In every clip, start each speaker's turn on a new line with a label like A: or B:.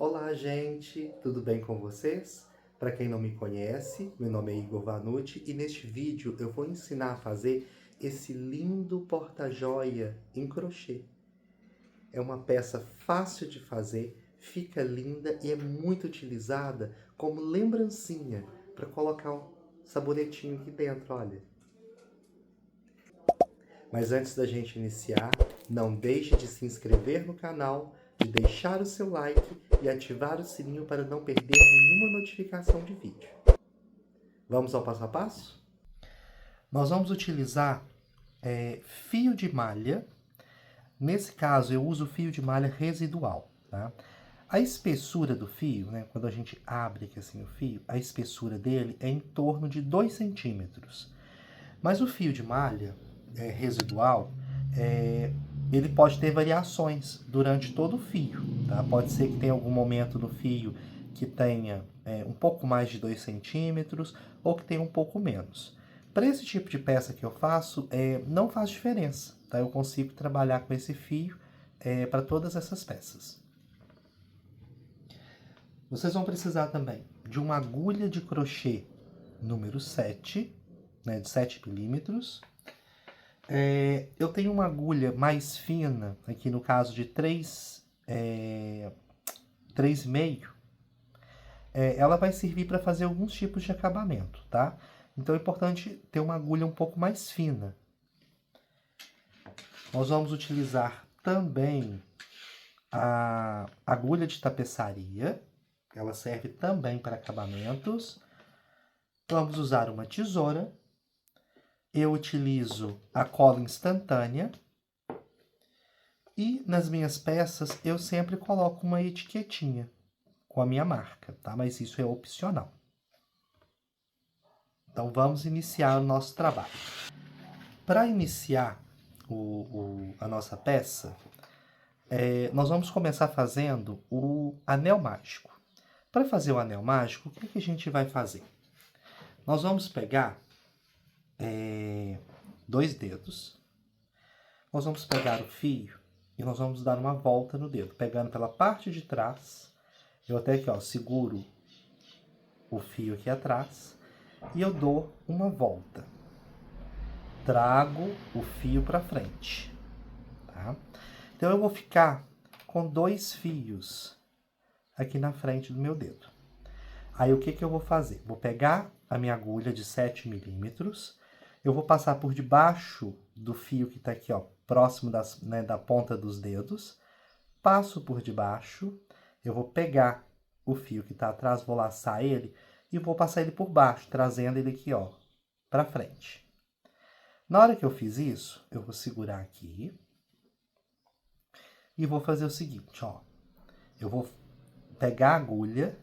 A: Olá, gente! Tudo bem com vocês? Para quem não me conhece, meu nome é Igor Vanucci e neste vídeo eu vou ensinar a fazer esse lindo porta-joia em crochê. É uma peça fácil de fazer, fica linda e é muito utilizada como lembrancinha para colocar um sabonetinho aqui dentro, olha. Mas antes da gente iniciar, não deixe de se inscrever no canal, de deixar o seu like e ativar o sininho para não perder nenhuma notificação de vídeo. Vamos ao passo a passo? Nós vamos utilizar fio de malha. Nesse caso, eu uso fio de malha residual, tá? A espessura do fio, né, quando a gente abre aqui assim o fio, a espessura dele é em torno de 2 centímetros. Mas o fio de malha residual, ele pode ter variações durante todo o fio, tá? Pode ser que tenha algum momento do fio que tenha um pouco mais de 2 centímetros ou que tenha um pouco menos. Para esse tipo de peça que eu faço, não faz diferença, tá? Eu consigo trabalhar com esse fio para todas essas peças. Vocês vão precisar também de uma agulha de crochê número 7, né, de 7 milímetros. Eu tenho uma agulha mais fina, aqui no caso de 3,5. Ela vai servir para fazer alguns tipos de acabamento, tá? Então é importante ter uma agulha um pouco mais fina. Nós vamos utilizar também a agulha de tapeçaria. Ela serve também para acabamentos. Vamos usar uma tesoura. Eu utilizo a cola instantânea. E nas minhas peças eu sempre coloco uma etiquetinha com a minha marca, tá? Mas isso é opcional. Então vamos iniciar o nosso trabalho. Para iniciar a nossa peça, nós vamos começar fazendo o anel mágico. Para fazer o anel mágico, o que a gente vai fazer? Nós vamos pegar 2 dedos, nós vamos pegar o fio e nós vamos dar uma volta no dedo, pegando pela parte de trás. Eu até aqui, ó, seguro o fio aqui atrás e eu dou uma volta. Trago o fio para frente, tá? Então eu vou ficar com 2 fios aqui na frente do meu dedo. Aí o que eu vou fazer? Vou pegar a minha agulha de 7 milímetros, eu vou passar por debaixo do fio que está aqui, ó, próximo da ponta dos dedos, passo por debaixo, eu vou pegar o fio que está atrás, vou laçar ele e vou passar ele por baixo, trazendo ele aqui, ó, para frente. Na hora que eu fiz isso, eu vou segurar aqui e vou fazer o seguinte, ó. Eu vou pegar a agulha,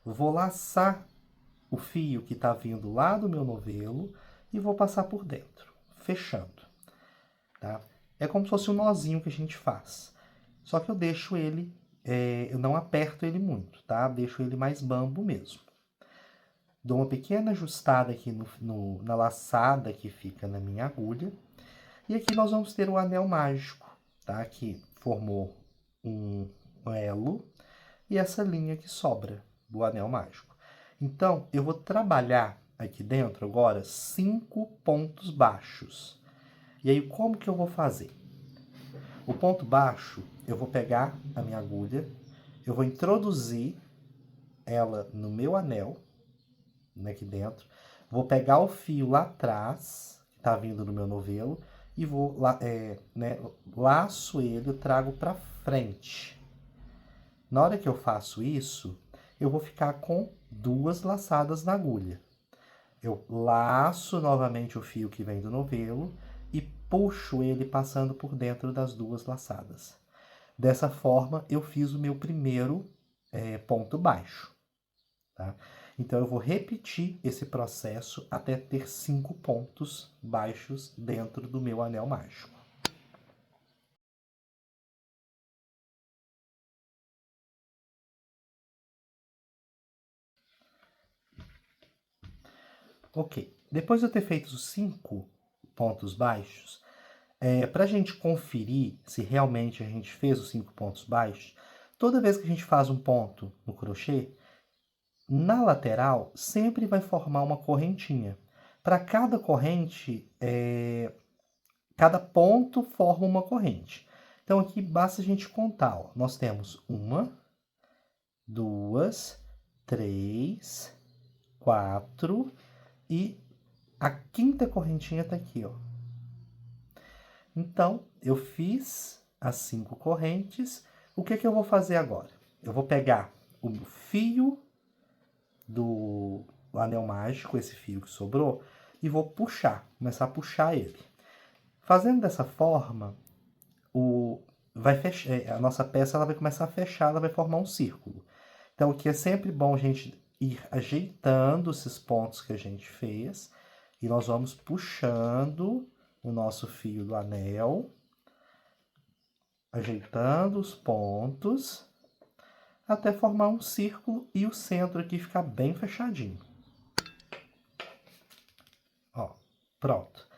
A: vou laçar o fio que está vindo lá do meu novelo e vou passar por dentro, fechando, tá? É como se fosse um nozinho que a gente faz. Só que eu deixo ele, eu não aperto ele muito, tá? Deixo ele mais bambo mesmo. Dou uma pequena ajustada aqui na laçada que fica na minha agulha. E aqui nós vamos ter o anel mágico, tá? Que formou um elo e essa linha que sobra do anel mágico. Então, eu vou trabalhar aqui dentro agora 5 pontos baixos. E aí, como que eu vou fazer? O ponto baixo, eu vou pegar a minha agulha, eu vou introduzir ela no meu anel, aqui dentro, vou pegar o fio lá atrás, que tá vindo no meu novelo, e vou, laço ele, eu trago para frente. Na hora que eu faço isso, eu vou ficar com 2 laçadas na agulha. Eu laço novamente o fio que vem do novelo e puxo ele passando por dentro das 2 laçadas. Dessa forma, eu fiz o meu primeiro ponto baixo, tá? Então, eu vou repetir esse processo até ter 5 pontos baixos dentro do meu anel mágico. Ok, depois de eu ter feito os 5 pontos baixos, para a gente conferir se realmente a gente fez os 5 pontos baixos, toda vez que a gente faz um ponto no crochê, na lateral sempre vai formar uma correntinha. Para cada corrente, cada ponto forma uma corrente. Então aqui basta a gente contar, ó. Nós temos 1, 2, 3, 4 e a quinta correntinha está aqui, ó. Então, eu fiz as 5 correntes. O que que eu vou fazer agora? Eu vou pegar o fio do anel mágico, esse fio que sobrou, e vou puxar, começar a puxar ele. Fazendo dessa forma, vai fechar, a nossa peça ela vai começar a fechar, ela vai formar um círculo. Então, aqui é sempre bom a gente ir ajeitando esses pontos que a gente fez, e nós vamos puxando o nosso fio do anel, ajeitando os pontos, até formar um círculo e o centro aqui ficar bem fechadinho. Ó, pronto.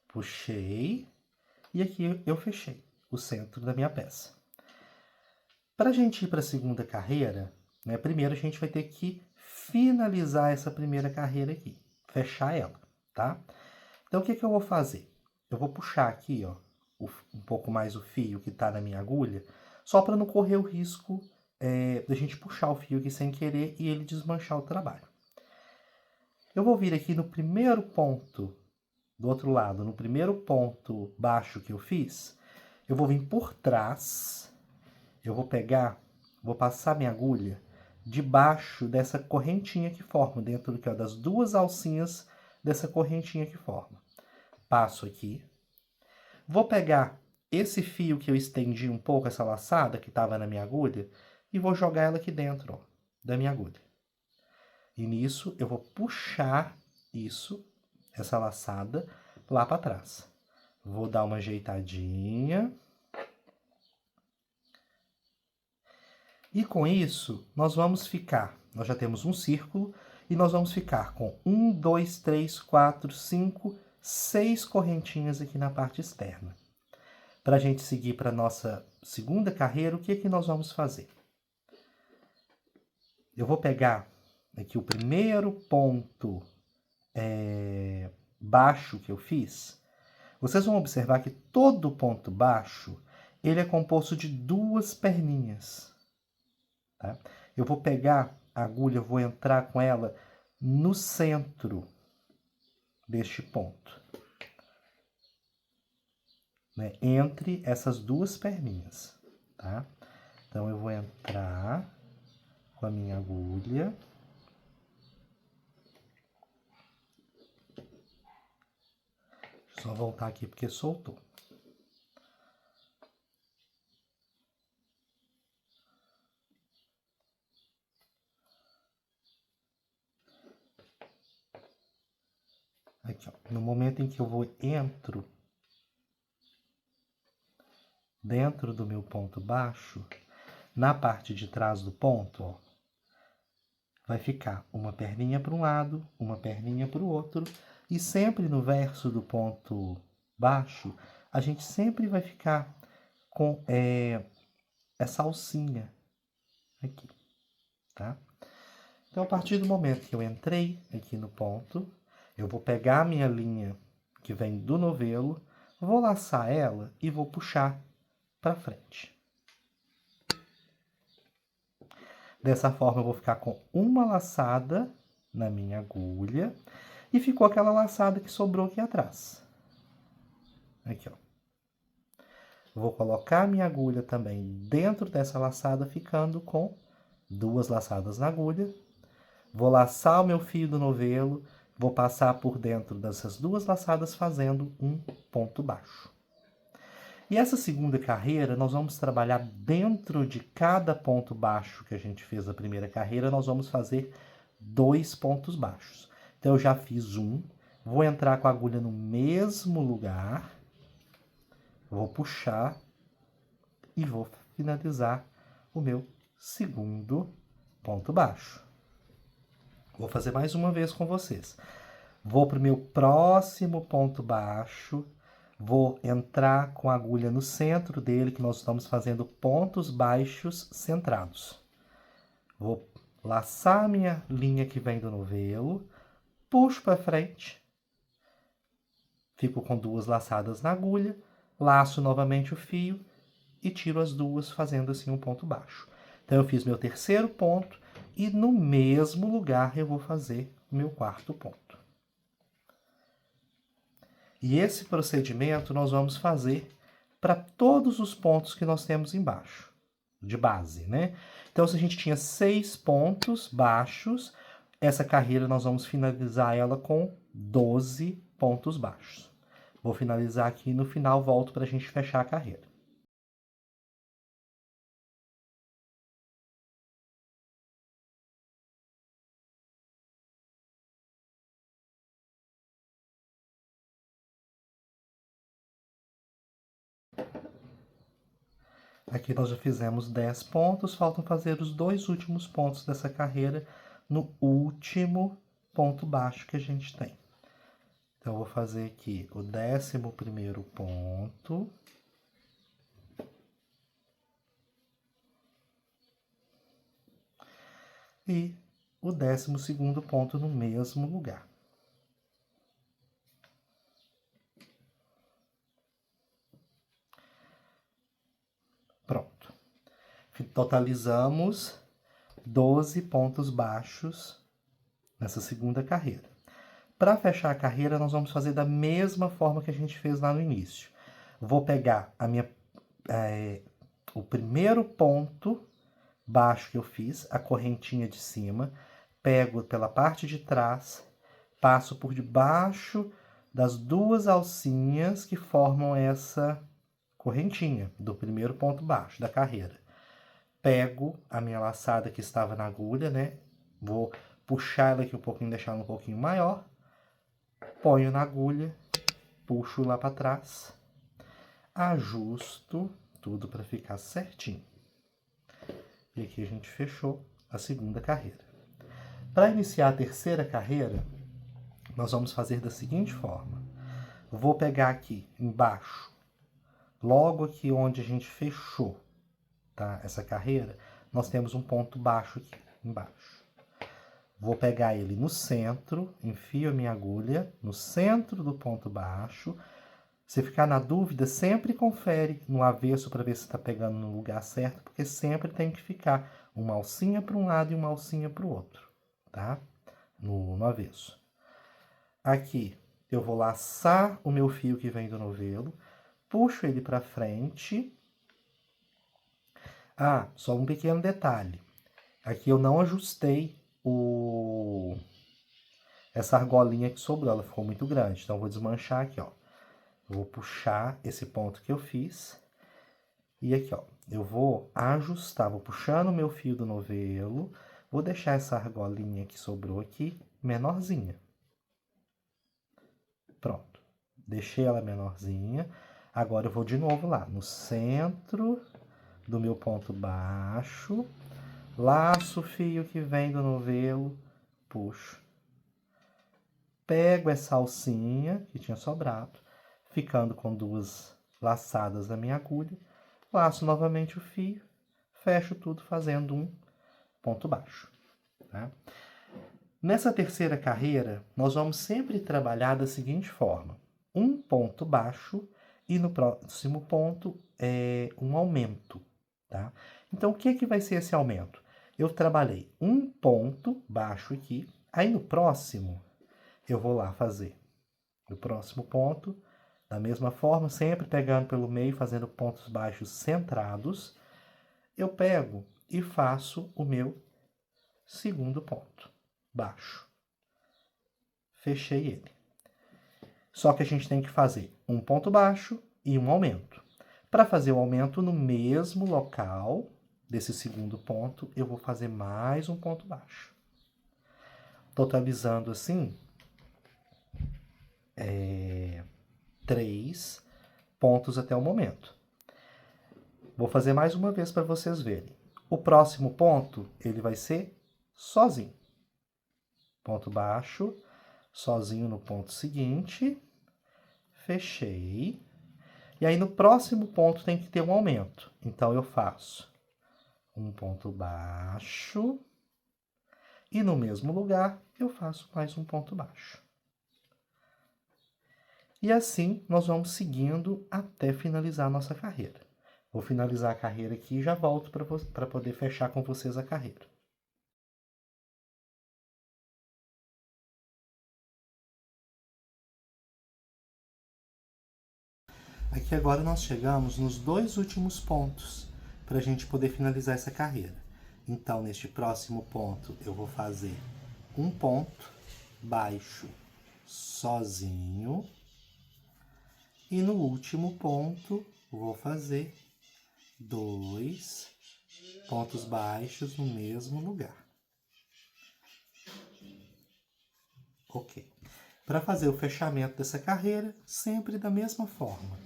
A: Puxei e aqui eu fechei o centro da minha peça. Para a gente ir para a segunda carreira, né, primeiro a gente vai ter que finalizar essa primeira carreira aqui, fechar ela, tá? Então, o que que eu vou fazer? Eu vou puxar aqui, ó, um pouco mais o fio que está na minha agulha, só para não correr o risco da gente puxar o fio aqui sem querer e ele desmanchar o trabalho. Eu vou vir aqui no primeiro ponto, do outro lado, no primeiro ponto baixo que eu fiz, eu vou vir por trás, eu vou pegar, vou passar minha agulha debaixo dessa correntinha que forma, dentro do que, ó, das 2 alcinhas dessa correntinha que forma. Passo aqui, vou pegar esse fio que eu estendi um pouco, essa laçada que estava na minha agulha, e vou jogar ela aqui dentro, ó, da minha agulha. E nisso eu vou puxar essa laçada, lá para trás. Vou dar uma ajeitadinha. E com isso, nós já temos um círculo, e nós vamos ficar com 1, 2, 3, 4, 5, 6 correntinhas aqui na parte externa. Para a gente seguir para a nossa segunda carreira, o que que nós vamos fazer? Eu vou pegar aqui o primeiro ponto baixo que eu fiz. Vocês vão observar que todo ponto baixo, ele é composto de 2 perninhas. Tá? Eu vou pegar a agulha, vou entrar com ela no centro deste ponto, né? Entre essas 2 perninhas, tá? Então, eu vou entrar com a minha agulha. Deixa eu só voltar aqui porque soltou. Aqui, ó. No momento em que eu entro dentro do meu ponto baixo, na parte de trás do ponto, ó, vai ficar uma perninha para um lado, uma perninha para o outro, e sempre no verso do ponto baixo, a gente sempre vai ficar com essa alcinha aqui, tá? Então, a partir do momento que eu entrei aqui no ponto, eu vou pegar a minha linha que vem do novelo, vou laçar ela e vou puxar para frente. Dessa forma, eu vou ficar com uma laçada na minha agulha e ficou aquela laçada que sobrou aqui atrás. Aqui, ó. Vou colocar a minha agulha também dentro dessa laçada, ficando com 2 laçadas na agulha. Vou laçar o meu fio do novelo, vou passar por dentro dessas 2 laçadas, fazendo um ponto baixo. E essa segunda carreira, nós vamos trabalhar dentro de cada ponto baixo que a gente fez na primeira carreira, nós vamos fazer 2 pontos baixos. Então, eu já fiz um, vou entrar com a agulha no mesmo lugar, vou puxar e vou finalizar o meu segundo ponto baixo. Vou fazer mais uma vez com vocês. Vou para o meu próximo ponto baixo, Vou entrar com a agulha no centro dele, que nós estamos fazendo pontos baixos centrados. Vou laçar a minha linha que vem do novelo, puxo para frente, fico com 2 laçadas na agulha, laço novamente o fio e tiro as 2, fazendo assim um ponto baixo. Então, eu fiz meu terceiro ponto e no mesmo lugar eu vou fazer o meu quarto ponto. E esse procedimento nós vamos fazer para todos os pontos que nós temos embaixo, de base, né? Então, se a gente tinha 6 pontos baixos, essa carreira nós vamos finalizar ela com 12 pontos baixos. Vou finalizar aqui e no final volto para a gente fechar a carreira. Aqui nós já fizemos 10 pontos, faltam fazer os 2 últimos pontos dessa carreira no último ponto baixo que a gente tem. Então, eu vou fazer aqui o 11º ponto. E o 12º ponto no mesmo lugar. Pronto. Totalizamos 12 pontos baixos nessa segunda carreira. Para fechar a carreira, nós vamos fazer da mesma forma que a gente fez lá no início. Vou pegar o primeiro ponto baixo que eu fiz, a correntinha de cima, pego pela parte de trás, passo por debaixo das 2 alcinhas que formam essa correntinha do primeiro ponto baixo da carreira. Pego a minha laçada que estava na agulha, né? Vou puxar ela aqui um pouquinho, deixar ela um pouquinho maior. Ponho na agulha, puxo lá para trás, ajusto tudo para ficar certinho. E aqui a gente fechou a segunda carreira. Para iniciar a terceira carreira, nós vamos fazer da seguinte forma. Vou pegar aqui embaixo, logo aqui onde a gente fechou, tá, essa carreira, nós temos um ponto baixo aqui embaixo. Vou pegar ele no centro, enfio a minha agulha no centro do ponto baixo. Se ficar na dúvida, sempre confere no avesso para ver se está pegando no lugar certo, porque sempre tem que ficar uma alcinha para um lado e uma alcinha para o outro, tá? No avesso. Aqui, eu vou laçar o meu fio que vem do novelo, puxo ele para frente. Ah, só um pequeno detalhe. Aqui eu não ajustei essa argolinha que sobrou, ela ficou muito grande. Então, eu vou desmanchar aqui, ó. Vou puxar esse ponto que eu fiz. E aqui, ó, eu vou ajustar, vou puxando o meu fio do novelo. Vou deixar essa argolinha que sobrou aqui menorzinha. Pronto. Deixei ela menorzinha. Agora eu vou de novo lá, no centro do meu ponto baixo. Laço o fio que vem do novelo, puxo. Pego essa alcinha que tinha sobrado, ficando com 2 laçadas na minha agulha. Laço novamente o fio, fecho tudo fazendo um ponto baixo. Tá? Nessa terceira carreira, nós vamos sempre trabalhar da seguinte forma. Um ponto baixo e no próximo ponto um aumento. Tá? Então, o que vai ser esse aumento? Eu trabalhei um ponto baixo aqui, aí no próximo eu vou lá fazer o próximo ponto, da mesma forma, sempre pegando pelo meio, fazendo pontos baixos centrados, eu pego e faço o meu segundo ponto baixo. Fechei ele. Só que a gente tem que fazer um ponto baixo e um aumento. Para fazer o aumento no mesmo local desse segundo ponto, eu vou fazer mais um ponto baixo. Totalizando assim, 3 pontos até o momento. Vou fazer mais uma vez para vocês verem. O próximo ponto, ele vai ser sozinho. Ponto baixo, sozinho no ponto seguinte. Fechei. E aí no próximo ponto tem que ter um aumento. Então eu faço um ponto baixo e no mesmo lugar eu faço mais um ponto baixo. E assim nós vamos seguindo até finalizar a nossa carreira. Vou finalizar a carreira aqui e já volto para poder fechar com vocês a carreira. Aqui agora nós chegamos nos 2 últimos pontos para a gente poder finalizar essa carreira. Então, neste próximo ponto, eu vou fazer um ponto baixo sozinho. E no último ponto, vou fazer 2 pontos baixos no mesmo lugar. Ok. Para fazer o fechamento dessa carreira, sempre da mesma forma.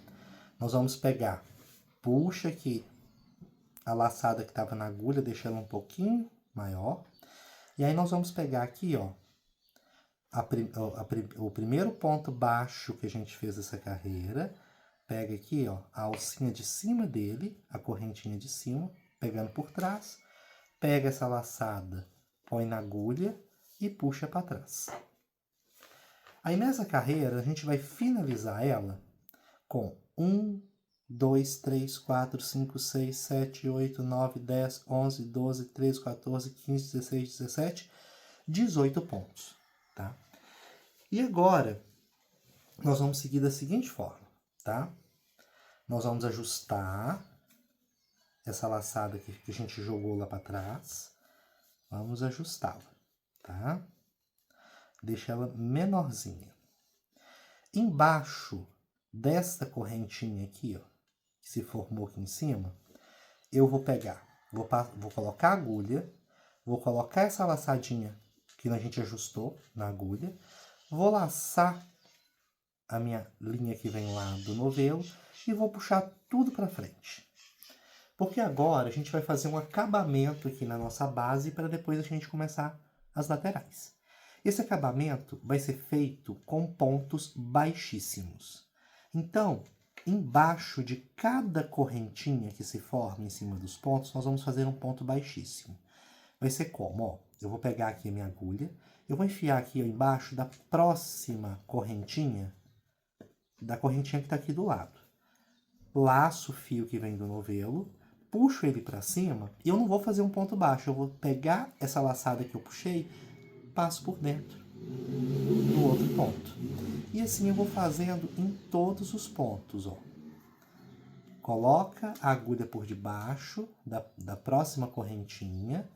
A: Nós vamos pegar, puxa aqui a laçada que estava na agulha, deixa ela um pouquinho maior. E aí nós vamos pegar aqui, ó, o primeiro ponto baixo que a gente fez dessa carreira. Pega aqui, ó, a alcinha de cima dele, a correntinha de cima, pegando por trás. Pega essa laçada, põe na agulha e puxa para trás. Aí nessa carreira a gente vai finalizar ela com 1, 2, 3, 4, 5, 6, 7, 8, 9, 10, 11, 12, 13, 14, 15, 16, 17, 18 pontos, tá? E agora, nós vamos seguir da seguinte forma, tá? Nós vamos ajustar essa laçada que a gente jogou lá para trás. Vamos ajustá-la, tá? Deixa ela menorzinha. Embaixo desta correntinha aqui, ó, que se formou aqui em cima, eu vou pegar, vou colocar a agulha, vou colocar essa laçadinha que a gente ajustou na agulha, vou laçar a minha linha que vem lá do novelo e vou puxar tudo para frente. Porque agora a gente vai fazer um acabamento aqui na nossa base para depois a gente começar as laterais. Esse acabamento vai ser feito com pontos baixíssimos. Então, embaixo de cada correntinha que se forma em cima dos pontos, nós vamos fazer um ponto baixíssimo. Vai ser como? Ó, eu vou pegar aqui a minha agulha, eu vou enfiar aqui ó, embaixo da próxima correntinha, da correntinha que está aqui do lado. Laço o fio que vem do novelo, puxo ele para cima e eu não vou fazer um ponto baixo, eu vou pegar essa laçada que eu puxei, passo por dentro do outro ponto. E assim eu vou fazendo em todos os pontos, ó. Coloca a agulha por debaixo da próxima correntinha,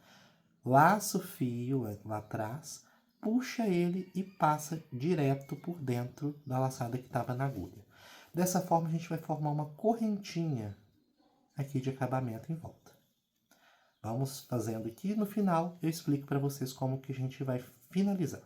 A: laça o fio lá atrás, puxa ele e passa direto por dentro da laçada que estava na agulha. Dessa forma a gente vai formar uma correntinha aqui de acabamento em volta. Vamos fazendo aqui, no final eu explico para vocês como que a gente vai finalizar.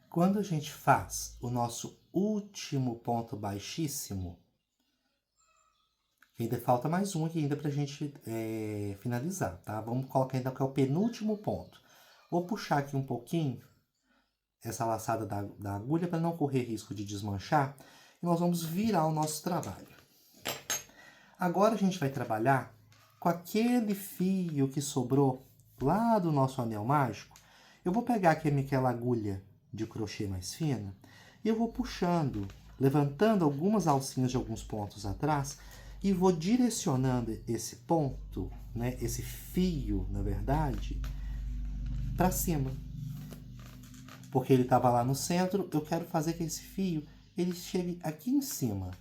A: Quando a gente faz o nosso último ponto baixíssimo, ainda falta mais um aqui ainda pra gente finalizar, tá? Vamos colocar ainda que é o penúltimo ponto. Vou puxar aqui um pouquinho essa laçada da agulha para não correr risco de desmanchar. E nós vamos virar o nosso trabalho. Agora a gente vai trabalhar com aquele fio que sobrou lá do nosso anel mágico. Eu vou pegar aqui aquela agulha de crochê mais fina e eu vou puxando, levantando algumas alcinhas de alguns pontos atrás e vou direcionando esse ponto, né, esse fio, na verdade, para cima. Porque ele estava lá no centro, eu quero fazer que esse fio ele chegue aqui em cima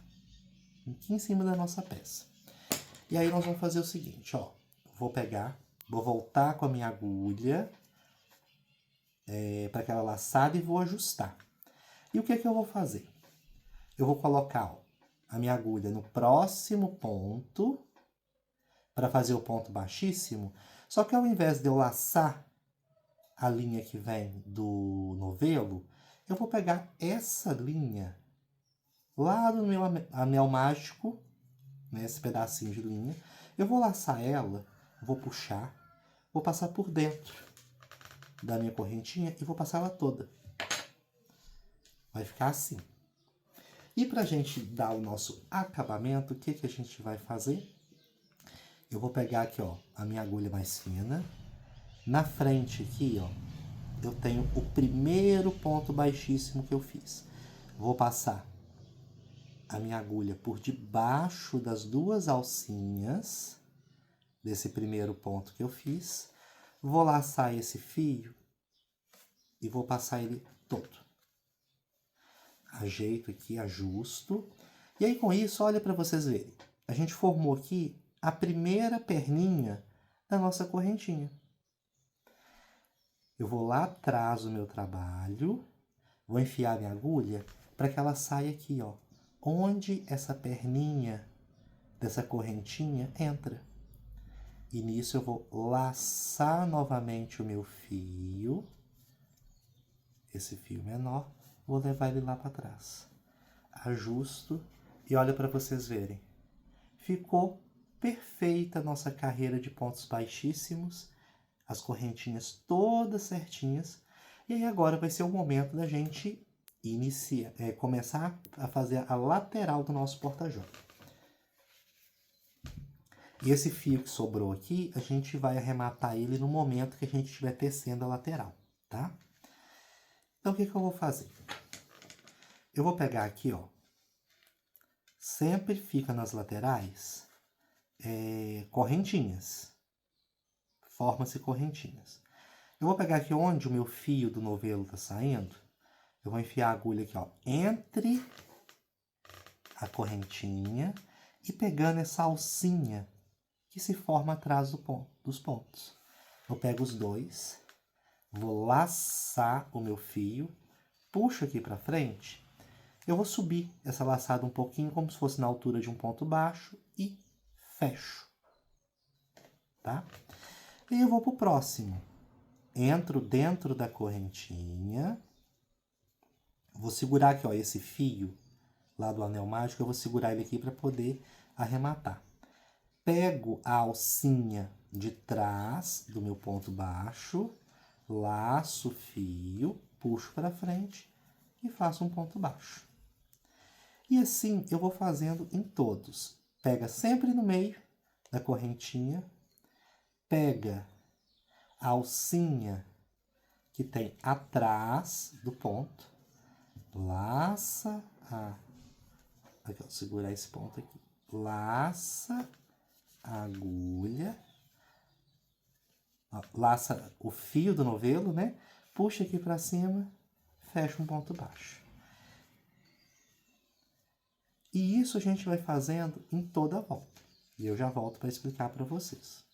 A: da nossa peça. E aí nós vamos fazer o seguinte, ó, vou pegar, vou voltar com a minha agulha para aquela laçada e vou ajustar. E o que eu vou fazer? Eu vou colocar ó, a minha agulha no próximo ponto para fazer o ponto baixíssimo, só que ao invés de eu laçar a linha que vem do novelo, Eu vou pegar essa linha lá do meu anel mágico, né, esse pedacinho de linha. Eu vou laçar ela, vou puxar, vou passar por dentro da minha correntinha e vou passar ela toda. Vai ficar assim. E pra gente dar o nosso acabamento, o que que a gente vai fazer? Eu vou pegar aqui, ó, a minha agulha mais fina. Na frente aqui, ó, eu tenho o primeiro ponto baixíssimo que eu fiz. Vou passar a minha agulha por debaixo das duas alcinhas desse primeiro ponto que eu fiz. Vou laçar esse fio e vou passar ele todo. Ajeito aqui, ajusto. E aí com isso, olha para vocês verem. A gente formou aqui a primeira perninha da nossa correntinha. Eu vou lá atrás do meu trabalho, vou enfiar minha agulha para que ela saia aqui, ó, onde essa perninha dessa correntinha entra. E nisso eu vou laçar novamente o meu fio, esse fio menor, vou levar ele lá para trás. Ajusto e olha para vocês verem. Ficou perfeita a nossa carreira de pontos baixíssimos, as correntinhas todas certinhas. E aí agora vai ser o momento da gente começar a fazer a lateral do nosso porta-joia. E esse fio que sobrou aqui, a gente vai arrematar ele no momento que a gente estiver tecendo a lateral, tá? Então, o que que eu vou fazer? Eu vou pegar aqui, ó. Sempre fica nas laterais correntinhas. Forma-se correntinhas. Eu vou pegar aqui onde o meu fio do novelo tá saindo. Eu vou enfiar a agulha aqui, ó, entre a correntinha e pegando essa alcinha que se forma atrás dos pontos. Eu pego os dois, vou laçar o meu fio, puxo aqui para frente, eu vou subir essa laçada um pouquinho, como se fosse na altura de um ponto baixo, e fecho, tá? E eu vou pro próximo. Entro dentro da correntinha, vou segurar aqui, ó, esse fio lá do anel mágico, eu vou segurar ele aqui para poder arrematar. Pego a alcinha de trás do meu ponto baixo, laço o fio, puxo para frente e faço um ponto baixo. E assim eu vou fazendo em todos. Pega sempre no meio da correntinha, pega a alcinha que tem atrás do ponto, laça aqui, ó, segurar esse ponto aqui, laça a agulha, ó, laça o fio do novelo, né? Puxa aqui para cima, fecha um ponto baixo. E isso a gente vai fazendo em toda a volta. E eu já volto para explicar para vocês.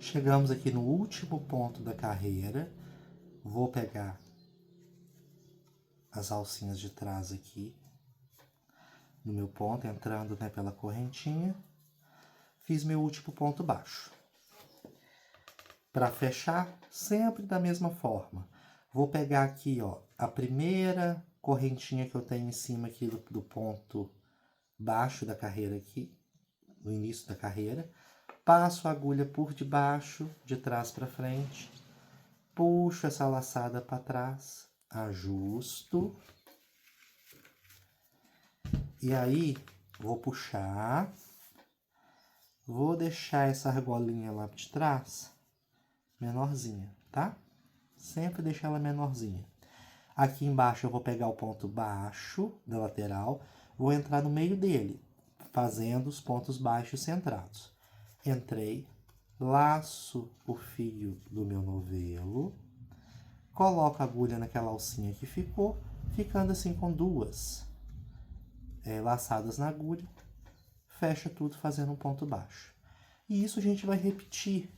A: Chegamos aqui no último ponto da carreira. Vou pegar as alcinhas de trás aqui no meu ponto, entrando, né, pela correntinha. Fiz meu último ponto baixo. Para fechar, sempre da mesma forma. Vou pegar aqui, ó, a primeira correntinha que eu tenho em cima aqui do ponto baixo da carreira aqui, no início da carreira. Passo a agulha por debaixo, de trás para frente. Puxo essa laçada para trás, ajusto. E aí, vou puxar. Vou deixar essa argolinha lá de trás menorzinha, tá? Sempre deixar ela menorzinha. Aqui embaixo eu vou pegar o ponto baixo da lateral, vou entrar no meio dele, fazendo os pontos baixos centrados. Entrei, laço o fio do meu novelo, coloco a agulha naquela alcinha que ficou, ficando assim com duas laçadas na agulha, fecha tudo fazendo um ponto baixo. E isso a gente vai repetir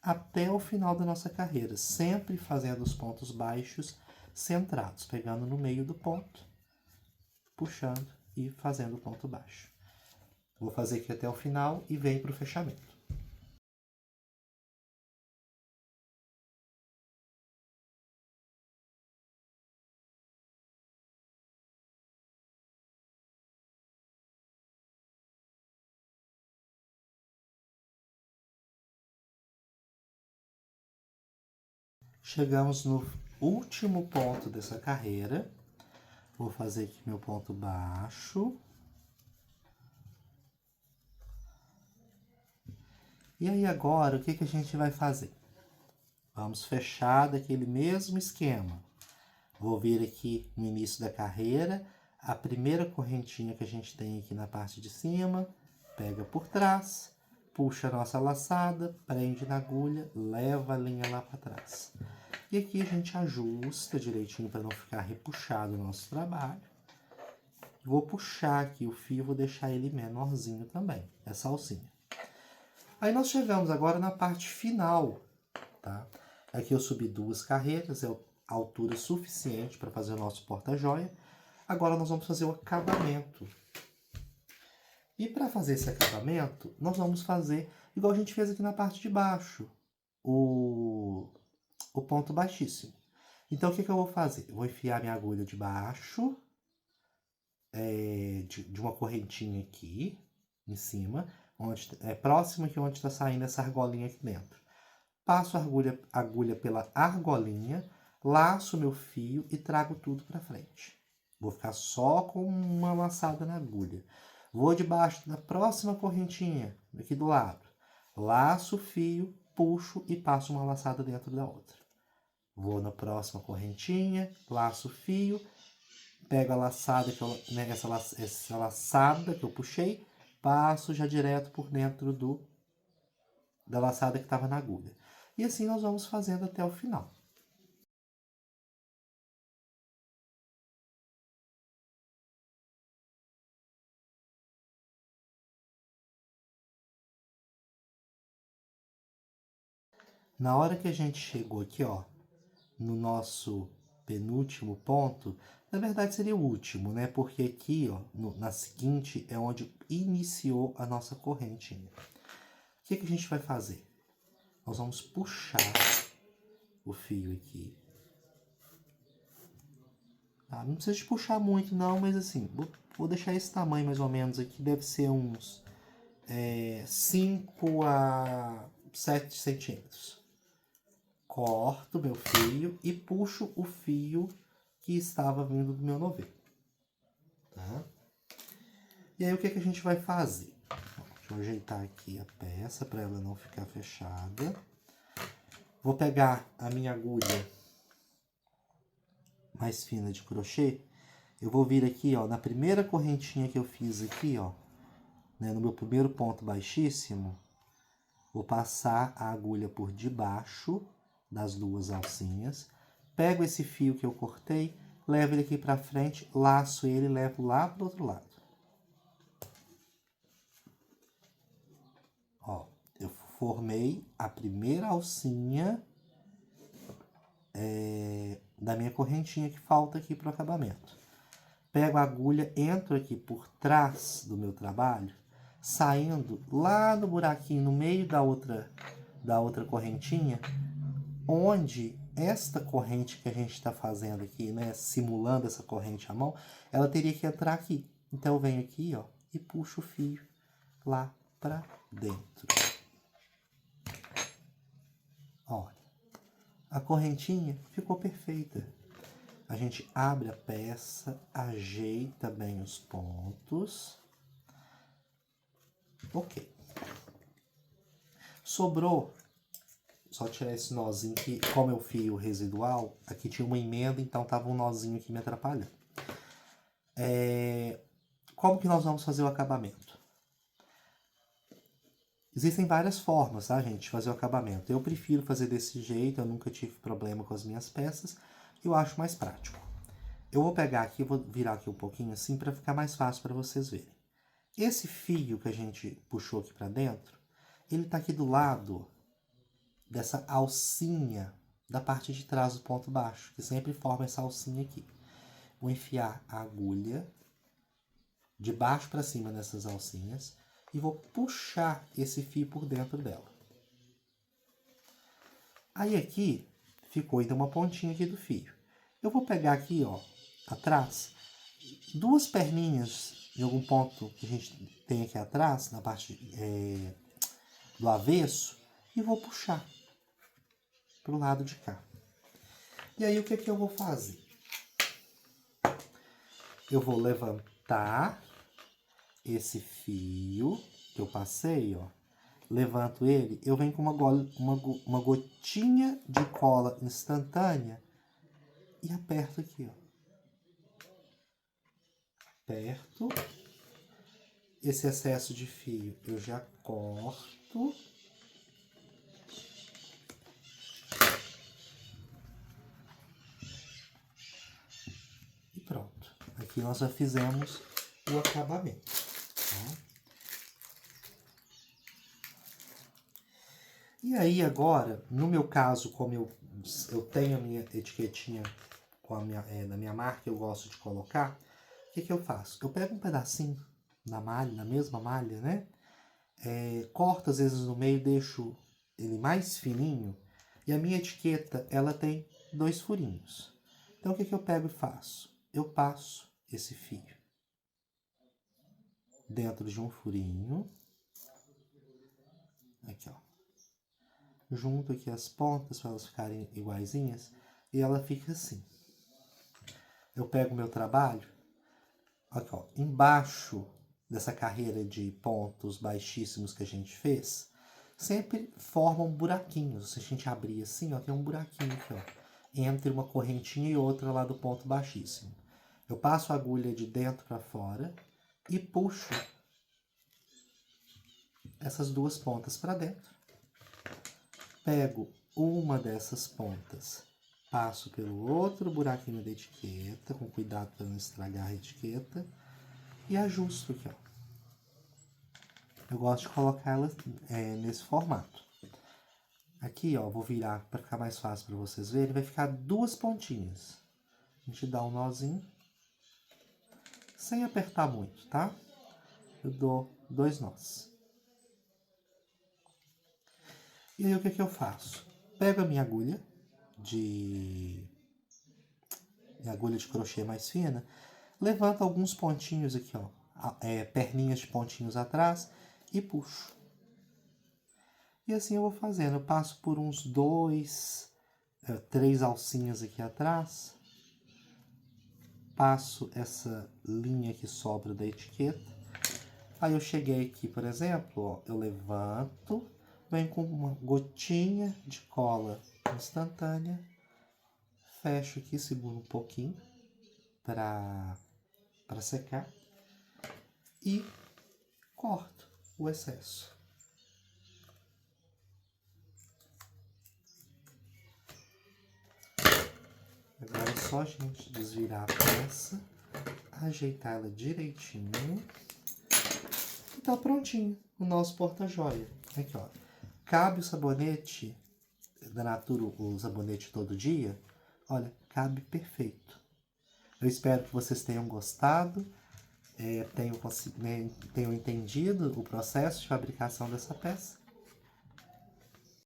A: até o final da nossa carreira, sempre fazendo os pontos baixos centrados, pegando no meio do ponto, puxando e fazendo o ponto baixo. Vou fazer aqui até o final e venho para o fechamento. Chegamos no último ponto dessa carreira. Vou fazer aqui meu ponto baixo. E aí agora, o que a gente vai fazer? Vamos fechar daquele mesmo esquema. Vou vir aqui no início da carreira, a primeira correntinha que a gente tem aqui na parte de cima, pega por trás, puxa a nossa laçada, prende na agulha, leva a linha lá para trás. E aqui a gente ajusta direitinho para não ficar repuxado o nosso trabalho. Vou puxar aqui o fio, vou deixar ele menorzinho também, essa alcinha. Aí nós chegamos agora na parte final, tá? Aqui eu subi 2 carreiras, é a altura suficiente para fazer o nosso porta-joia. Agora nós vamos fazer o acabamento. E para fazer esse acabamento, nós vamos fazer igual a gente fez aqui na parte de baixo, o ponto baixíssimo. Então, o que eu vou fazer? Eu vou enfiar minha agulha de baixo, de uma correntinha aqui, em cima, próximo aqui onde está saindo essa argolinha aqui dentro. Passo a agulha pela argolinha, laço meu fio e trago tudo para frente. Vou ficar só com uma laçada na agulha. Vou debaixo da próxima correntinha, aqui do lado. Laço o fio, puxo e passo uma laçada dentro da outra. Vou na próxima correntinha, laço o fio, pego a laçada, essa laçada que eu puxei, passo já direto por dentro da laçada que estava na agulha. E assim nós vamos fazendo até o final. Na hora que a gente chegou aqui, ó, no nosso penúltimo ponto, na verdade seria o último, né? Porque aqui, ó, na seguinte, é onde iniciou a nossa correntinha. O que a gente vai fazer? Nós vamos puxar o fio aqui. Tá? Não precisa de puxar muito não, mas assim, vou deixar esse tamanho mais ou menos aqui, deve ser uns 5 a 7 centímetros. Corto meu fio e puxo o fio que estava vindo do meu novelo. Tá? E aí o que a gente vai fazer? Deixa eu ajeitar aqui a peça para ela não ficar fechada. Vou pegar a minha agulha mais fina de crochê. Eu vou vir aqui, ó, na primeira correntinha que eu fiz aqui, ó, né, no meu primeiro ponto baixíssimo, vou passar a agulha por debaixo das 2 alcinhas, pego esse fio que eu cortei, levo ele aqui para frente, laço ele e levo lá pro outro lado. Ó, eu formei a primeira alcinha da minha correntinha que falta aqui pro acabamento. Pego a agulha, entro aqui por trás do meu trabalho, saindo lá no buraquinho no meio da outra correntinha, onde esta corrente que a gente está fazendo aqui, né, simulando essa corrente à mão, ela teria que entrar aqui. Então eu venho aqui, ó, e puxo o fio lá para dentro. Olha, a correntinha ficou perfeita. A gente abre a peça, ajeita bem os pontos. Ok. Sobrou só tirar esse nozinho que, como é o fio residual, aqui tinha uma emenda, então tava um nozinho aqui me atrapalhando. Como que nós vamos fazer o acabamento? Existem várias formas, tá, gente, de fazer o acabamento. Eu prefiro fazer desse jeito, eu nunca tive problema com as minhas peças, eu acho mais prático. Eu vou pegar aqui, vou virar aqui um pouquinho assim para ficar mais fácil para vocês verem. Esse fio que a gente puxou aqui para dentro, ele tá aqui do lado dessa alcinha da parte de trás do ponto baixo, que sempre forma essa alcinha aqui. Vou enfiar a agulha de baixo para cima nessas alcinhas e vou puxar esse fio por dentro dela. Aí aqui ficou ainda uma pontinha aqui do fio. Eu vou pegar aqui, ó, atrás, duas perninhas em algum ponto que a gente tem aqui atrás, na parte do avesso, e vou puxar pro lado de cá. E aí o que eu vou fazer? Eu vou levantar esse fio que eu passei, ó. Levanto ele, eu venho com uma gotinha de cola instantânea e aperto aqui, ó. Aperto. Esse excesso de fio eu já corto. E pronto. Aqui nós já fizemos o acabamento. Tá? E aí agora, no meu caso, como eu tenho a minha etiquetinha com da minha marca, eu gosto de colocar, o que eu faço? Eu pego um pedacinho na malha, na mesma malha, né? Corto às vezes no meio, deixo ele mais fininho, e a minha etiqueta, ela tem 2 furinhos. Então o que eu pego e faço? Eu passo esse fio dentro de um furinho, aqui ó, junto aqui as pontas para elas ficarem iguaizinhas, e ela fica assim. Eu pego o meu trabalho, aqui ó, embaixo dessa carreira de pontos baixíssimos que a gente fez, sempre formam buraquinhos. Se a gente abrir assim, ó, tem um buraquinho aqui, ó, entre uma correntinha e outra lá do ponto baixíssimo. Eu passo a agulha de dentro para fora e puxo essas duas pontas para dentro. Pego uma dessas pontas, passo pelo outro buraquinho da etiqueta, com cuidado para não estragar a etiqueta, e ajusto aqui, ó. Eu gosto de colocar ela nesse formato. Aqui, ó, vou virar para ficar mais fácil para vocês verem, vai ficar 2 pontinhas. A gente dá um nozinho, sem apertar muito, tá? Eu dou 2 nós. E aí o que eu faço? Pego a minha agulha de crochê mais fina, levanto alguns pontinhos aqui, ó, perninhas de pontinhos atrás e puxo. E assim eu vou fazendo, eu passo por uns 3 alcinhas aqui atrás, passo essa linha que sobra da etiqueta, aí eu cheguei aqui, por exemplo, ó, eu levanto, venho com uma gotinha de cola instantânea, fecho aqui, seguro um pouquinho para secar e corto o excesso. Agora é só a gente desvirar a peça, ajeitar ela direitinho e tá prontinho o nosso porta-joia. Aqui, ó. Cabe o sabonete da Natura, o sabonete todo dia. Olha, cabe perfeito. Eu espero que vocês tenham gostado, tenham entendido o processo de fabricação dessa peça.